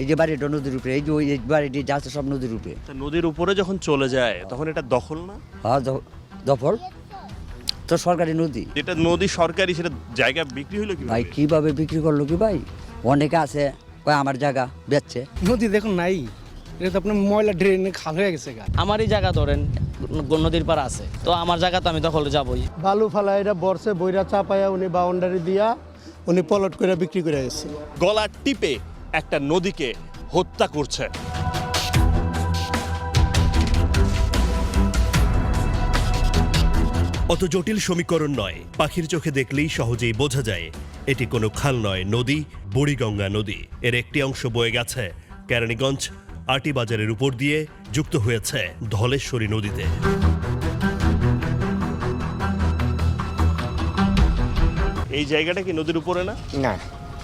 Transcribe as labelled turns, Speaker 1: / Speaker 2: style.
Speaker 1: এই যে বাড়িটা নদীর উপরে, এই যে ওই বাড়িটি যা আছে সব নদীর উপরে।
Speaker 2: তা নদীর উপরে যখন চলে যায় তখন এটা দখল না?
Speaker 1: হ্যাঁ, দফল তো সরকারি নদী।
Speaker 2: যেটা নদী সরকারি, সেটা জায়গা বিক্রি হলো
Speaker 1: ভাই
Speaker 2: কিভাবে?
Speaker 1: কিভাবে বিক্রি করলো কি ভাই? অনেকে আছে কয় আমার জায়গা বেচছে।
Speaker 3: নদী দেখুন নাই, এটা তো আপনার ময়লা ড্রেনে খাল হয়ে গেছে গা।
Speaker 4: আমারই জায়গা ধরেন নদীর পার আছে, তো আমার জায়গা তো আমি দখলে যাবই।
Speaker 5: বালু ফালা এটা বর্ষে বইরা চাপায়া উনি বাউন্ডারি দিয়া উনি পলট করে বিক্রি করে গেছে।
Speaker 2: গলা টিপে একটা নদীকে হত্যা করছে।
Speaker 6: অত জটিল সমীকরণ নয়, পাখির চোখে দেখলেই সহজেই বোঝা যায় এটি কোনো খাল নয়, নদী, বুড়িগঙ্গা নদী। এর একটি অংশ বয়ে গেছে কেরানীগঞ্জ আটি বাজারের উপর দিয়ে, যুক্ত হয়েছে ধলেশ্বরী নদীতে।
Speaker 2: এই জায়গাটা কি নদীর উপরে না?
Speaker 7: না